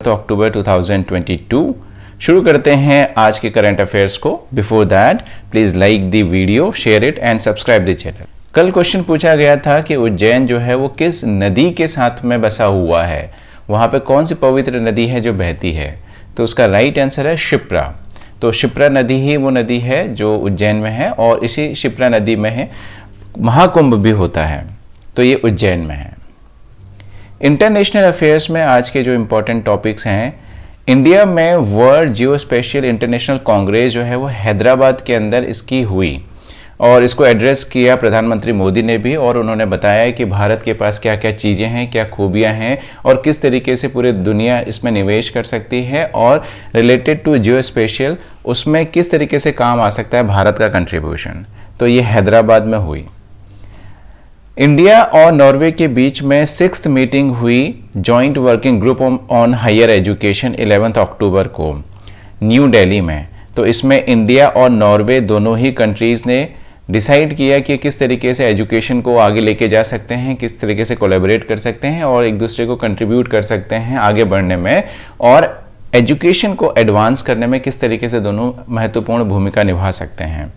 अक्टूबर 2022। शुरू करते हैं आज के करंट अफेयर्स को। Before that please like the video, share it and subscribe the channel. कल क्वेश्चन पूछा गया था कि उज्जैन जो है वो किस नदी के साथ में बसा हुआ है, वहाँ पे कौन सी पवित्र नदी है जो बहती है। तो उसका राइट आंसर है शिप्रा। तो शिप्रा नदी ही वो नदी है जो उज्जैन में है और इसी शिप्रा नदी में है महाकुंभ भी होता है, तो ये उज्जैन में है। इंटरनेशनल अफेयर्स में आज के जो इम्पोर्टेंट टॉपिक्स हैं, इंडिया में वर्ल्ड जियोस्पेशियल इंटरनेशनल कांग्रेस जो है वो हैदराबाद के अंदर इसकी हुई और इसको एड्रेस किया प्रधानमंत्री मोदी ने भी, और उन्होंने बताया कि भारत के पास क्या क्या चीज़ें हैं, क्या खूबियां हैं और किस तरीके से पूरी दुनिया इसमें निवेश कर सकती है और रिलेटेड टू जियोस्पेशियल उसमें किस तरीके से काम आ सकता है भारत का कंट्रीब्यूशन। तो ये हैदराबाद में हुई। इंडिया और नॉर्वे के बीच में 6th मीटिंग हुई joint working group on higher education 11 October को न्यू दिल्ली में। तो इसमें इंडिया और नॉर्वे दोनों ही कंट्रीज़ ने डिसाइड किया कि किस तरीके से एजुकेशन को आगे लेके जा सकते हैं, किस तरीके से कोलैबोरेट कर सकते हैं और एक दूसरे को कंट्रीब्यूट कर सकते हैं आगे बढ़ने में, और एजुकेशन को एडवांस करने में किस तरीके से दोनों महत्वपूर्ण भूमिका निभा सकते हैं।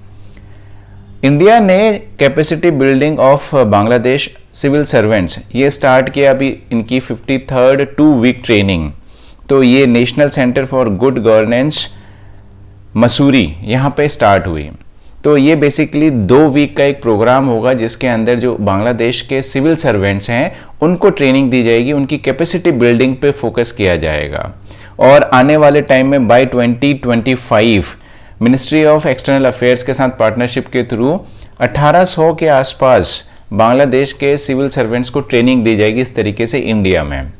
इंडिया ने capacity building of Bangladesh civil servants ये स्टार्ट किया, अभी इनकी 53rd 2-week ट्रेनिंग। तो ये national centre for good governance Mussoorie यहाँ पे स्टार्ट हुई। तो ये बेसिकली 2 वीक का एक प्रोग्राम होगा जिसके अंदर जो बांग्लादेश के सिविल सर्वेंट्स हैं उनको ट्रेनिंग दी जाएगी, उनकी कैपेसिटी बिल्डिंग पे फोकस किया जाएगा। और आने वाले टाइम में by 2025 ministry of external affairs के साथ पार्टनरशिप के थ्रू 1800 के आसपास बांग्लादेश के सिविल सर्वेंट्स को ट्रेनिंग दी जाएगी इस तरीके से इंडिया में।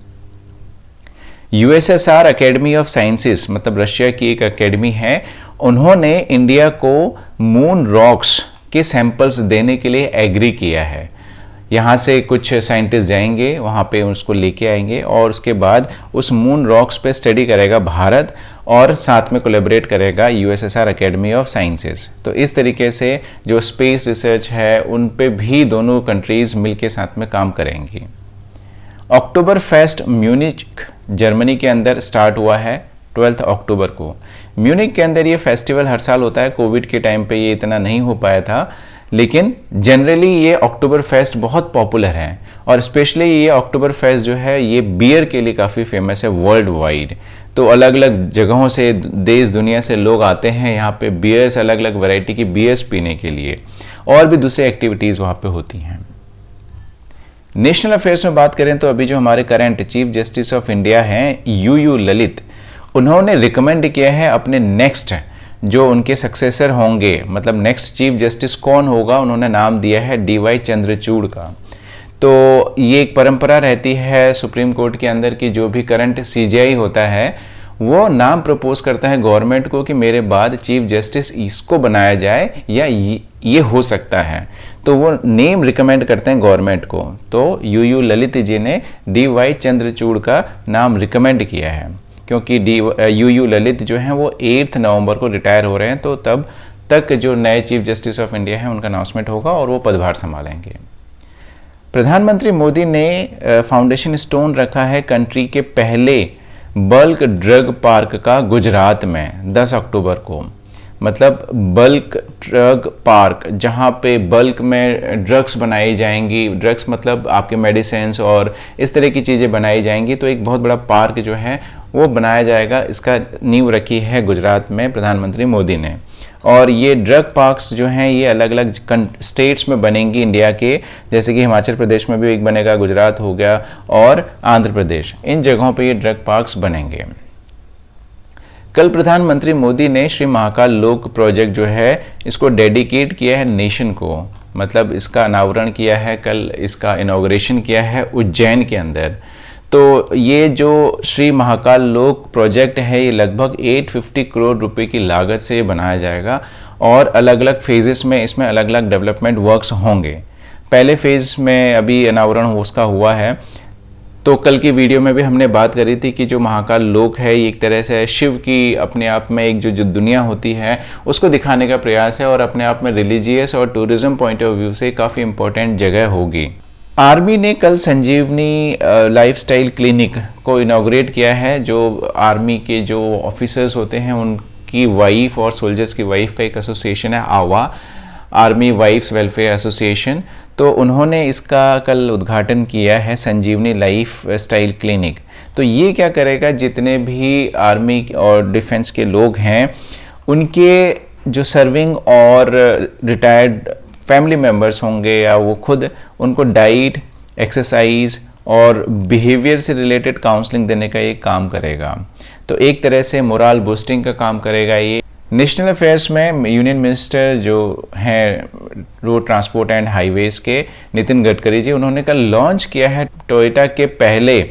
यूएसएसआर एकेडमी ऑफ साइंसेस, मतलब रशिया की एक एकेडमी है, उन्होंने इंडिया को मून रॉक्स के सैंपल्स देने के लिए एग्री किया है। यहाँ से कुछ साइंटिस्ट जाएंगे वहाँ पे, उसको लेके आएंगे और उसके बाद उस मून रॉक्स पे स्टडी करेगा भारत और साथ में कोलैबोरेट करेगा यूएसएसआर एकेडमी ऑफ साइंसेस। तो इस तरीके से जो स्पेस रिसर्च है उन पे भी दोनों कंट्रीज़ मिलके साथ में काम करेंगी। अक्टूबर फेस्ट म्यूनिच जर्मनी के अंदर स्टार्ट हुआ है 12 अक्टूबर को। म्यूनिक के अंदर ये फेस्टिवल हर साल होता है, कोविड के टाइम पे ये इतना नहीं हो पाया था, लेकिन जनरली ये अक्टूबर फेस्ट बहुत पॉपुलर है और स्पेशली ये अक्टूबर फेस्ट जो है ये बियर के लिए काफ़ी फेमस है वर्ल्ड वाइड। तो अलग अलग जगहों से, देश दुनिया से लोग आते हैं यहाँ पे बियर्स, अलग अलग वैरायटी की बियर्स पीने के लिए, और भी दूसरी एक्टिविटीज़ वहाँ पे होती हैं। नेशनल अफेयर्स में बात करें तो अभी जो हमारे current chief justice of India हैं यू ललित, उन्होंने रिकमेंड किया है अपने नेक्स्ट जो उनके सक्सेसर होंगे, मतलब नेक्स्ट चीफ जस्टिस कौन होगा, उन्होंने नाम दिया है DY चंद्रचूड़ का। तो ये एक परंपरा रहती है सुप्रीम कोर्ट के अंदर कि जो भी करंट CJI होता है वो नाम प्रपोज करता है गवर्नमेंट को कि मेरे बाद चीफ जस्टिस इसको बनाया जाए या ये हो सकता है, तो वो नेम रिकमेंड करते हैं गवर्नमेंट को। तो यू ललित जी ने DY चंद्रचूड़ का नाम रिकमेंड किया है क्योंकि यू ललित जो हैं वो 8 नवंबर को रिटायर हो रहे हैं, तो तब तक जो नए चीफ जस्टिस ऑफ इंडिया हैं उनका अनाउंसमेंट होगा और वो पदभार संभालेंगे। प्रधानमंत्री मोदी ने फाउंडेशन स्टोन रखा है कंट्री के पहले बल्क ड्रग पार्क का गुजरात में 10 अक्टूबर को। मतलब बल्क ड्रग पार्क जहाँ पे बल्क में ड्रग्स बनाई जाएंगी, ड्रग्स मतलब आपके मेडिसिन्स और इस तरह की चीज़ें बनाई जाएंगी, तो एक बहुत बड़ा पार्क जो है वो बनाया जाएगा। इसका नींव रखी है गुजरात में प्रधानमंत्री मोदी ने। और ये ड्रग पार्क्स जो हैं ये अलग अलग स्टेट्स में बनेंगी इंडिया के, जैसे कि हिमाचल प्रदेश में भी एक बनेगा, गुजरात हो गया और आंध्र प्रदेश, इन जगहों पे ये ड्रग पार्क्स बनेंगे। कल प्रधानमंत्री मोदी ने श्री महाकाल लोक प्रोजेक्ट जो है इसको डेडिकेट किया है नेशन को, मतलब इसका अनावरण किया है, कल इसका इनॉग्रेशन किया है उज्जैन के अंदर। तो ये जो श्री महाकाल लोक प्रोजेक्ट है ये लगभग 850 करोड़ रुपए की लागत से बनाया जाएगा और अलग अलग फेजेस में इसमें अलग अलग डेवलपमेंट वर्क्स होंगे। पहले फेज में अभी अनावरण उसका हुआ है। तो कल की वीडियो में भी हमने बात करी थी कि जो महाकाल लोक है ये एक तरह से शिव की अपने आप में एक जो दुनिया होती है उसको दिखाने का प्रयास है और अपने आप में रिलीजियस और टूरिज्म पॉइंट ऑफ व्यू से काफ़ी इंपॉर्टेंट जगह होगी। आर्मी ने कल संजीवनी लाइफस्टाइल क्लिनिक को इनॉग्रेट किया है। जो आर्मी के जो ऑफिसर्स होते हैं उनकी वाइफ और सोल्जर्स की वाइफ का एक एसोसिएशन है, आवा, आर्मी वाइफ्स वेलफेयर एसोसिएशन। तो उन्होंने इसका कल उद्घाटन किया है, संजीवनी लाइफ स्टाइल क्लिनिक। तो ये क्या करेगा, जितने भी आर्मी और डिफेंस के लोग हैं उनके जो सर्विंग और रिटायर्ड फैमिली मेम्बर्स होंगे या वो खुद, उनको डाइट, एक्सरसाइज और बिहेवियर से रिलेटेड काउंसलिंग देने का ये काम करेगा। तो एक तरह से मोरल बूस्टिंग का काम करेगा ये। नेशनल अफेयर्स में यूनियन मिनिस्टर जो हैं रोड ट्रांसपोर्ट एंड हाईवेज के, नितिन गडकरी जी, उन्होंने कल लॉन्च किया है टोयोटा के पहले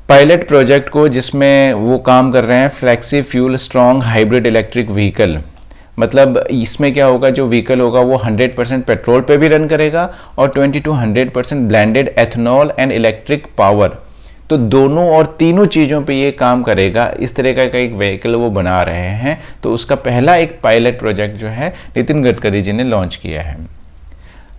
पायलट प्रोजेक्ट को, जिसमें वो काम कर रहे हैं flexi fuel strong hybrid electric vehicle. मतलब इसमें क्या होगा, जो व्हीकल होगा वो 100% पेट्रोल पे भी रन करेगा और 20 to 100% blended ethanol and electric power. तो दोनों और तीनों चीज़ों पे ये काम करेगा। इस तरह का एक व्हीकल वो बना रहे हैं। तो उसका पहला एक पायलट प्रोजेक्ट जो है नितिन गडकरी जी ने लॉन्च किया है।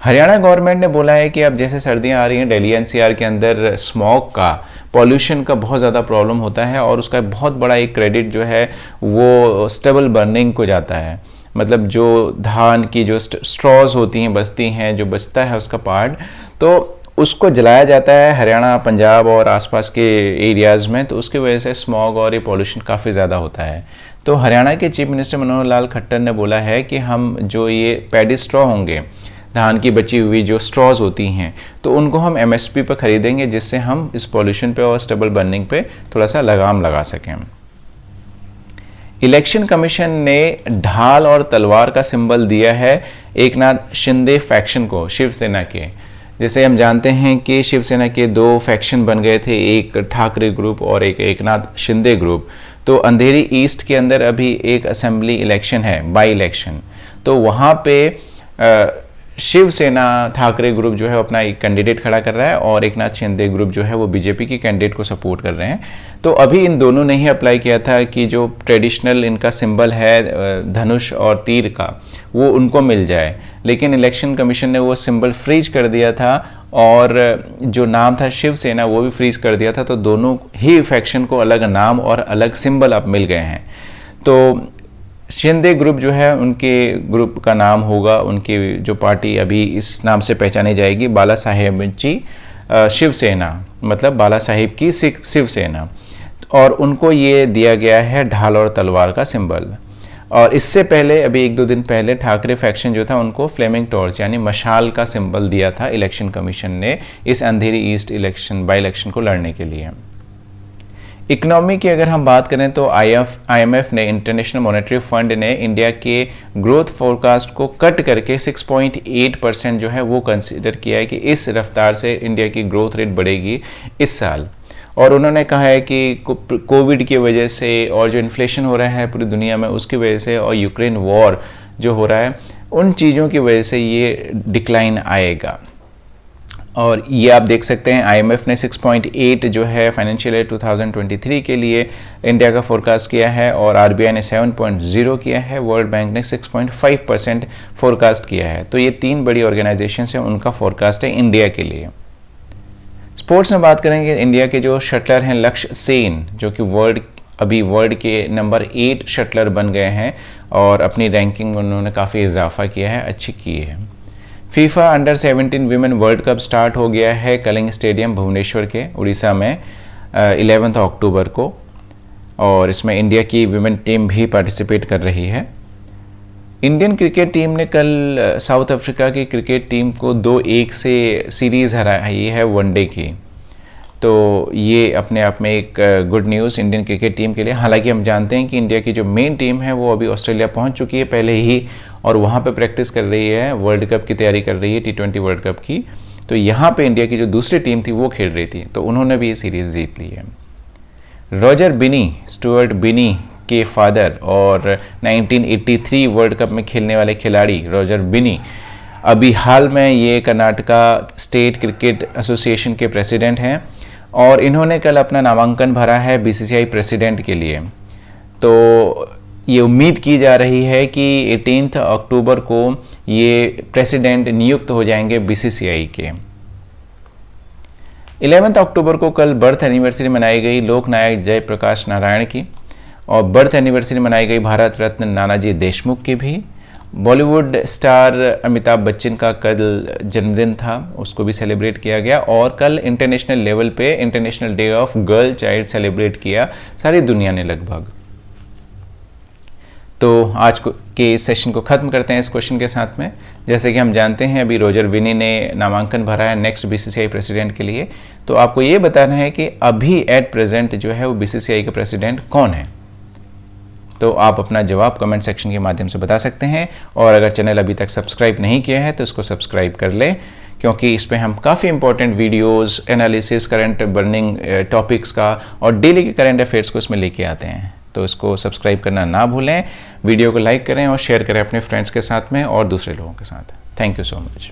हरियाणा गवर्नमेंट ने बोला है कि अब जैसे सर्दियां आ रही हैं, दिल्ली एनसीआर के अंदर स्मॉग का, पॉल्यूशन का बहुत ज़्यादा प्रॉब्लम होता है और उसका बहुत बड़ा एक क्रेडिट जो है वो स्टेबल बर्निंग को जाता है। मतलब जो धान की जो स्ट्रॉज होती हैं, बचती हैं, जो बचता है उसका पार्ट, तो उसको जलाया जाता है हरियाणा, पंजाब और आसपास के एरियाज़ में। तो उसकी वजह से स्मॉग और ये पॉल्यूशन काफ़ी ज़्यादा होता है। तो हरियाणा के चीफ मिनिस्टर मनोहर लाल खट्टर ने बोला है कि हम जो ये पैडी स्ट्रॉ होंगे, धान की बची हुई जो स्ट्रॉज होती हैं, तो उनको हम एमएसपी पर ख़रीदेंगे, जिससे हम इस पॉल्यूशन पे और स्टेबल बर्निंग पे थोड़ा सा लगाम लगा सकें। इलेक्शन कमीशन ने ढाल और तलवार का सिंबल दिया है एकनाथ शिंदे फैक्शन को, शिवसेना के। जैसे हम जानते हैं कि शिवसेना के दो फैक्शन बन गए थे, एक ठाकरे ग्रुप और एक एकनाथ शिंदे ग्रुप। तो अंधेरी ईस्ट के अंदर अभी एक असेंबली इलेक्शन है, बाई इलेक्शन। तो वहाँ पे शिवसेना ठाकरे ग्रुप जो है अपना एक कैंडिडेट खड़ा कर रहा है और एकनाथ शिंदे ग्रुप जो है वो बीजेपी की कैंडिडेट को सपोर्ट कर रहे हैं। तो अभी इन दोनों ने ही अप्लाई किया था कि जो ट्रेडिशनल इनका सिंबल है धनुष और तीर का, वो उनको मिल जाए, लेकिन इलेक्शन कमीशन ने वो सिंबल फ्रीज कर दिया था और जो नाम था शिवसेना वो भी फ्रीज कर दिया था। तो दोनों ही फैक्शन को अलग नाम और अलग सिंबल अब मिल गए हैं। तो शिंदे ग्रुप जो है, उनके ग्रुप का नाम होगा, उनकी जो पार्टी अभी इस नाम से पहचानी जाएगी, बाला साहेबची शिवसेना, मतलब बाला साहेब की शिवसेना। और उनको ये दिया गया है ढाल और तलवार का सिंबल। और इससे पहले अभी 1-2 दिन पहले ठाकरे फैक्शन जो था उनको फ्लेमिंग टॉर्च यानी मशाल का सिंबल दिया था इलेक्शन कमीशन ने इस अंधेरी ईस्ट इलेक्शन बाई इलेक्शन को लड़ने के लिए। इकोनॉमी की अगर हम बात करें तो आईएमएफ ने, इंटरनेशनल मॉनेटरी फंड ने, इंडिया के ग्रोथ फोरकास्ट को कट करके 6.8% जो है वो कंसीडर किया है कि इस रफ्तार से इंडिया की ग्रोथ रेट बढ़ेगी इस साल। और उन्होंने कहा है कि कोविड की वजह से और जो इन्फ्लेशन हो रहा है पूरी दुनिया में उसकी वजह से और यूक्रेन वॉर जो हो रहा है उन चीज़ों की वजह से ये डिक्लाइन आएगा। और ये आप देख सकते हैं आईएमएफ ने 6.8 जो है फाइनेंशियल ईयर 2023 के लिए इंडिया का फोरकास्ट किया है और आरबीआई ने 7.0 किया है, वर्ल्ड बैंक ने 6.5% फोरकास्ट किया है। तो ये 3 बड़ी ऑर्गेनाइजेशंस हैं, उनका फोरकास्ट है इंडिया के लिए। स्पोर्ट्स में बात करेंगे, इंडिया के जो शटलर हैं लक्ष्य सेन, जो कि वर्ल्ड के नंबर 8 शटलर बन गए हैं और अपनी रैंकिंग में उन्होंने काफ़ी इजाफा किया है, अच्छी की है। FIFA under 17 women world cup start हो गया है कलिंग स्टेडियम भुवनेश्वर के उड़ीसा में 11 अक्टूबर को, और इसमें इंडिया की वीमेन टीम भी पार्टिसिपेट कर रही है। इंडियन क्रिकेट टीम ने कल साउथ अफ्रीका की क्रिकेट टीम को 2-1 से सीरीज़ हराई है वनडे की। तो ये अपने आप में एक good news Indian cricket team के लिए। हालांकि हम जानते हैं कि इंडिया की जो मेन टीम है वो अभी ऑस्ट्रेलिया पहुंच चुकी है पहले ही और वहाँ पे प्रैक्टिस कर रही है, वर्ल्ड कप की तैयारी कर रही है, T20 वर्ल्ड कप की। तो यहाँ पे इंडिया की जो दूसरी टीम थी वो खेल रही थी, तो उन्होंने भी ये सीरीज़ जीत ली है। रॉजर बिनी, स्टुअर्ट बिनी के फादर और 1983 वर्ल्ड कप में खेलने वाले खिलाड़ी रॉजर बिनी अभी हाल में ये कर्नाटका स्टेट क्रिकेट एसोसिएशन के प्रेसिडेंट हैं और इन्होंने कल अपना नामांकन भरा है बीसीसीआई प्रेसिडेंट के लिए। तो ये उम्मीद की जा रही है कि 18 अक्टूबर को ये प्रेसिडेंट नियुक्त हो जाएंगे बीसीसीआई के। 11 अक्टूबर को कल बर्थ एनिवर्सरी मनाई गई लोकनायक जयप्रकाश नारायण की, और बर्थ एनिवर्सरी मनाई गई भारत रत्न नानाजी देशमुख की भी। बॉलीवुड स्टार अमिताभ बच्चन का कल जन्मदिन था, उसको भी सेलिब्रेट किया गया। और कल इंटरनेशनल लेवल पे international day of girl child celebrate किया सारी दुनिया ने लगभग। तो आज के इस सेशन को ख़त्म करते हैं इस क्वेश्चन के साथ में। जैसे कि हम जानते हैं अभी रोजर विनी ने नामांकन भरा है नेक्स्ट बीसीसीआई प्रेसिडेंट के लिए, तो आपको ये बताना है कि अभी एट प्रेजेंट जो है वो बीसीसीआई का प्रेसिडेंट कौन है। तो आप अपना जवाब कमेंट सेक्शन के माध्यम से बता सकते हैं, और अगर चैनल अभी तक सब्सक्राइब नहीं किया है तो इसको सब्सक्राइब कर लें, क्योंकि इस पे हम काफ़ी important videos, analysis, current burning topics का और डेली के करंट अफेयर्स को इसमें लेके आते हैं। तो इसको सब्सक्राइब करना ना भूलें, वीडियो को लाइक करें और शेयर करें अपने फ्रेंड्स के साथ में और दूसरे लोगों के साथ। Thank you so much.